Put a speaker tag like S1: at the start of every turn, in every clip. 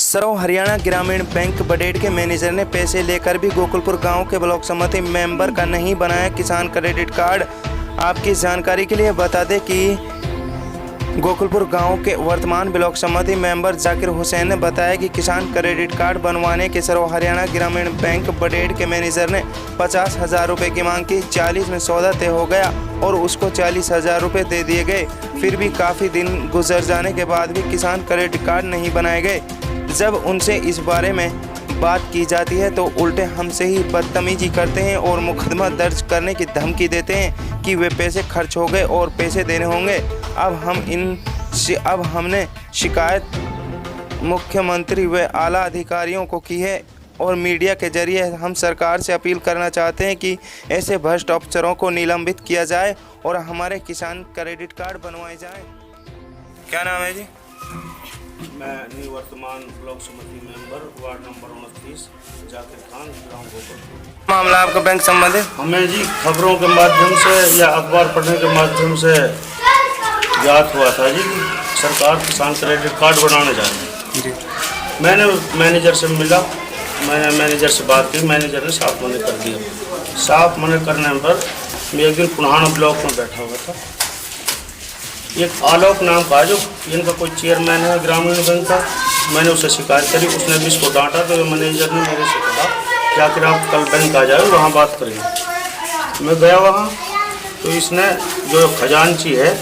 S1: सरव हरियाणा ग्रामीण बैंक बडेड़ के मैनेजर ने पैसे लेकर भी गोकुलपुर गांव के ब्लॉक समिति मेंबर का नहीं बनाया किसान क्रेडिट कार्ड। आपकी जानकारी के लिए बता दें कि गोकुलपुर गांव के वर्तमान ब्लॉक समिति मेंबर जाकिर हुसैन ने बताया कि किसान क्रेडिट कार्ड बनवाने के सरव हरियाणा ग्रामीण बैंक बडेड़ के मैनेजर ने 50,000 रुपये की मांग की। 40 में सौदा तय हो गया और उसको 40,000 रुपये दे दिए गए। फिर भी काफ़ी दिन गुजर जाने के बाद भी किसान क्रेडिट कार्ड नहीं बनाए गए। जब उनसे इस बारे में बात की जाती है तो उल्टे हमसे ही बदतमीजी करते हैं और मुकदमा दर्ज करने की धमकी देते हैं कि वे पैसे खर्च हो गए और पैसे देने होंगे। अब हमने शिकायत मुख्यमंत्री व आला अधिकारियों को की है और मीडिया के जरिए हम सरकार से अपील करना चाहते हैं कि ऐसे भ्रष्ट अफसरों को निलंबित किया जाए और हमारे किसान क्रेडिट कार्ड बनवाए जाएं। क्या नाम है जी?
S2: मैं निवर्तमान ब्लॉक समिति member ward number 29 Zakir Khan, गाँव गोकुलपुर।
S1: मामला आपका बैंक संबंधित?
S2: हमें जी खबरों के माध्यम से या अखबार पढ़ने के माध्यम से ज्ञात हुआ था जी कि सरकार किसान क्रेडिट कार्ड बनाने जा रही है। मैंने मैनेजर से मिला, मैंने मैनेजर से बात की, मैनेजर ने साफ मना कर दिया। साफ मना करने पर मैं एक दिन पुराना ब्लॉक में बैठा हुआ था। एक आलोक नाम का जो इनका कोई चेयरमैन है ग्रामीण बैंक का, मैंने उससे शिकायत करी। उसने भी इसको डांटा तो मैनेजर ने मेरे से कहा कि आखिर आप कल बैंक आ जाओ, वहाँ बात करेंगे। मैं गया वहाँ तो इसने जो खजांची है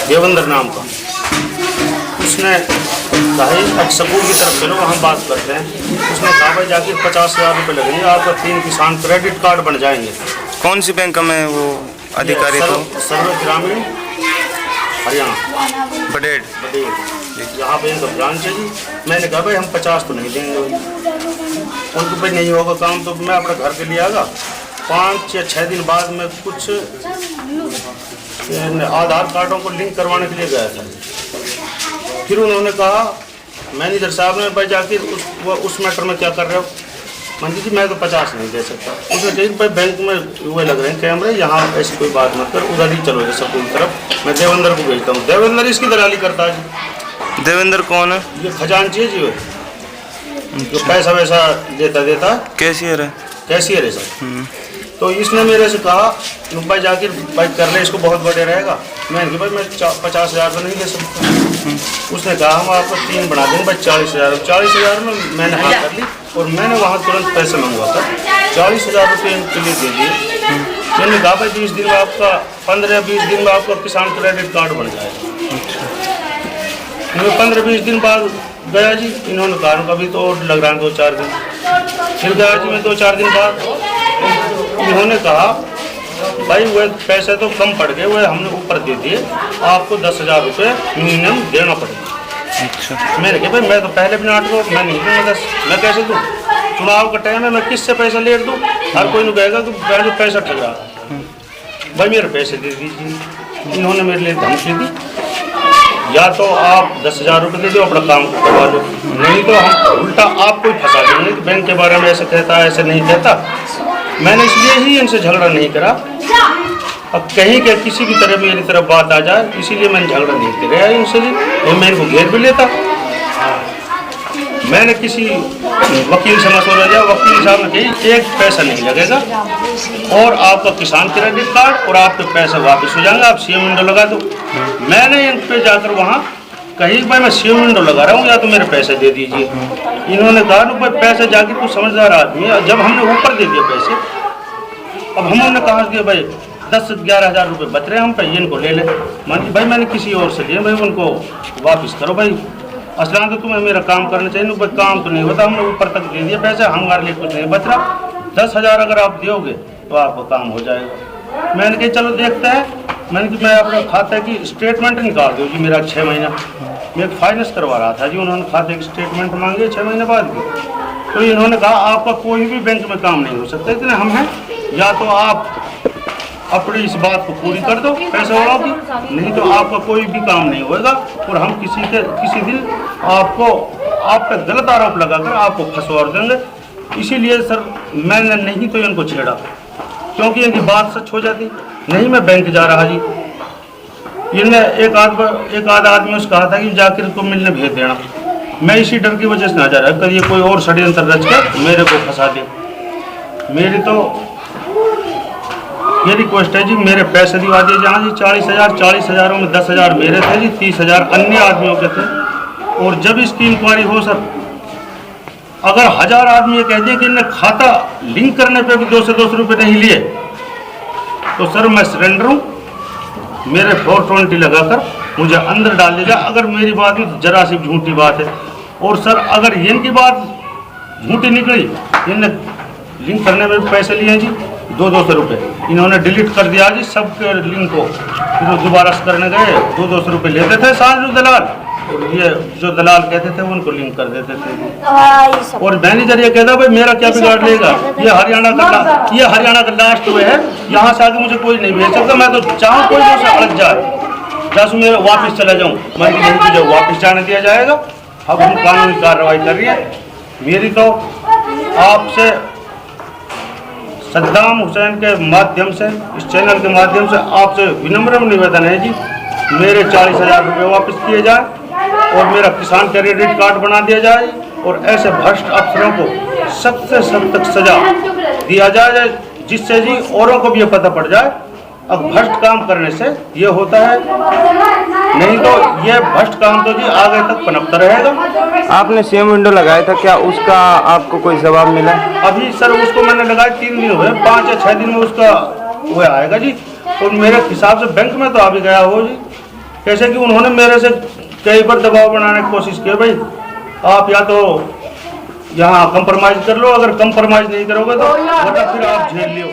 S2: देवेंद्र नाम का, उसने कहा अब स्कूल की तरफ चलो वहाँ बात करते हैं। उसने कहा भाई जाके 50,000 रुपये लगेंगे, आपका 3 किसान क्रेडिट कार्ड बन जाएंगे।
S1: कौन सी बैंक में वो अधिकारी को?
S2: सर्व ग्रामीण हरियाणा
S1: बडेड़
S2: यहाँ पे इनका ब्रांच है जी। मैंने कहा भाई हम 50 तो नहीं देंगे। उनको भाई नहीं होगा काम तो मैं अपने घर के लिए आगा। 5 या 6 दिन बाद में कुछ आधार कार्डों को लिंक करवाने के लिए गया था। फिर उन्होंने कहा मैनेजर साहब ने भाई जाकर उस मैटर में क्या कर रहे हो? मंदिर जी मैं तो 50 नहीं दे सकता। उसने कहा भाई बैंक में वो लग रहे हैं कैमरे, यहाँ ऐसी कोई बात मत कर, उधर ही चलो जैसे पूरी तरफ। मैं देवेंद्र को भेजता हूँ, देवेंद्र इसकी दलाली करता है।
S1: देवेंद्र कौन है?
S2: ये खजांची है जी, वो जो पैसा वैसा देता
S1: कैशियर है।
S2: कैशियर है सर। तो इसने मेरे से कहा भाई जाकिर भाई कर ले, इसको बहुत बड़े रहेगा। मैंने कहा भाई मैं 50,000 तो नहीं दे सकता। उसने कहा हम आपको 3 बना देंगे भाई 40,000। 40,000 में मैंने हाँ कर ली और मैंने वहाँ तुरंत पैसे मंगवा कर 40,000 रुपये इनके लिए दे दिए। मैंने कहा भाई 20 दिन में आपका 15-20 दिन में आपका किसान क्रेडिट कार्ड बन जाएगा। मैं 15-20 दिन बाद गया जी, इन्होंने कहा कभी तो और लग रहा है 2-4 दिन। फिर गया जी मैं 2-4 दिन बाद, इन्होंने कहा भाई वह पैसे तो कम पड़ गए, वह हमने ऊपर दे दिए, आपको 10,000 रुपये मिनिमम देना पड़ेगा।
S1: अच्छा।
S2: मैंने कहा भाई मैं तो पहले भी नाटक मैं नहीं दूँगा 10, मैं कैसे दूँ? चुनाव का टाइम है, मैं किससे पैसा ले दूँ? हर कोई ने कहेगा कि मैं जो पैसा ठग रहा है, भाई मेरे पैसे दे दीजिए। इन्होंने मेरे लिए धमकी दी, या तो आप 10,000 रुपये दे दो अपना काम करवा लो, नहीं तो हम उल्टा आपको ही फंसा देंगे कि बैंक के बारे में ऐसे कहता है ऐसे नहीं कहता। मैंने इसलिए ही इनसे झगड़ा नहीं करा, अब कहीं के किसी भी तरह मेरी तरफ बात आ जाए, इसीलिए मैंने झगड़ा नहीं किया इनसे जी। मैं इनको घेर भी लेता। मैंने किसी वकील से मशवरा दिया, वकील साहब ने कही 1 पैसा नहीं लगेगा और आपका किसान क्रेडिट कार्ड और आपके पैसे वापस हो जाएंगे, आप सीएम विंडो लगा दो। मैंने इन पे जाकर वहाँ कहीं भाई मैं सीएम विंडो लगा रहा हूँ या तो मेरे पैसे दे दीजिए। इन्होंने कहा ना भाई पैसे जाके कुछ समझदार आदमी है। जब हमने ऊपर दे दिया पैसे, अब हमने कहा कि भाई 10-11,000 रुपये बच रहे हैं हम पे, इनको ले ले। मान भाई मैंने किसी और से लिए, भाई उनको वापस करो भाई, असला तो तुम्हें मेरा काम करना चाहिए। भाई काम तो नहीं होता, हमने ऊपर तक दे दिया पैसे, हमारे लिए कुछ नहीं बच रहा। 10,000 अगर आप दोगे तो आपका काम हो जाएगा। मैंने कहा चलो देखते हैं। मैंने कि मैं अपने खाते की स्टेटमेंट निकाल दूँ जी, मेरा 6 महीना मैं एक फाइनेंस करवा रहा था जी। उन्होंने खाते की स्टेटमेंट मांगी 6 महीने बाद की। तो इन्होंने कहा आपका कोई भी बैंक में काम नहीं हो सकता, इतने हम हैं, या तो आप अपनी इस बात को पूरी कर दो पैसे वालों की, नहीं तो आपका कोई भी काम नहीं होगा और हम किसी दिन आपको आप पे गलत आरोप लगाकर आपको फंसवा देंगे। इसीलिए सर मैंने नहीं तो इनको छेड़ा, क्योंकि इनकी बात सच हो जाती। नहीं मैं बैंक जा रहा जी, इनने एक आध आदमी उसने कहा था कि जाकिर को मिलने भेज देना। मैं इसी डर की वजह से ना जा रहा कल ये कोई और षड्यंत्र रच के मेरे को फंसा दे। मेरी तो ये रिक्वेस्ट है जी, मेरे पैसे दिवा दिए जहाँ जी 40,000 में 10,000 मेरे थे जी, 30,000 अन्य आदमियों के थे। और जब इसकी इंक्वायरी हो सर, अगर 1000 आदमी ये कह दिए कि इन्हें खाता लिंक करने पे भी 200 रुपये नहीं लिए, तो सर मैं सरेंडर हूँ, मेरे 420 लगाकर मुझे अंदर डाल दीजिए। अगर मेरी बात में जरा सी झूठी बात है, और सर अगर इनकी बात झूठी निकली, इन्हें लिंक करने में भी पैसे लिए जी 200 रुपये, इन्होंने डिलीट कर दिया जी सबके लिंक को, फिर दोबारा करने गए 200 रुपये लेते थे साल दलाल, और ये जो दलाल कहते थे उनको लिंक कर देते थे। और मैनेजर ये कहता भाई मेरा क्या बिगाड़ लेगा, ये हरियाणा का लास्ट वे है, यहाँ से आगे मुझे कोई नहीं भेज सकता। मैं तो चाहूँ कोई मुझसे अड़क जाए, जैसे मैं वापस चला जाऊँ, मैं नहीं तुझे वापस जाने दिया जाएगा। अब हम कानूनी कार्रवाई कर रही है। मेरी तो आपसे सद्दाम हुसैन के माध्यम से, इस चैनल के माध्यम से आपसे विनम्र निवेदन है जी, मेरे 40,000 रुपये वापस किए जाए और मेरा किसान क्रेडिट कार्ड बना दिया जाए, और ऐसे भ्रष्ट अफसरों को सख्त से सख्त सजा दिया जाए, जिससे जी औरों को भी ये पता पड़ जाए अब भ्रष्ट काम करने से ये होता है, नहीं तो ये भ्रष्ट काम तो जी आगे तक पनपता रहेगा।
S1: आपने सीएम विंडो लगाया था, क्या उसका आपको कोई जवाब मिला?
S2: अभी सर उसको मैंने लगाया 3 दिन हुए, 5 या 6 दिन में उसका वो आएगा जी। और मेरे हिसाब से बैंक में तो आ भी गया हो जी, कैसे कि उन्होंने मेरे से कई बार दबाव बनाने की कोशिश की, भाई आप या तो यहाँ कंप्रोमाइज़ कर लो, अगर कंप्रोमाइज़ नहीं करोगे तो फिर आप झेल लियो।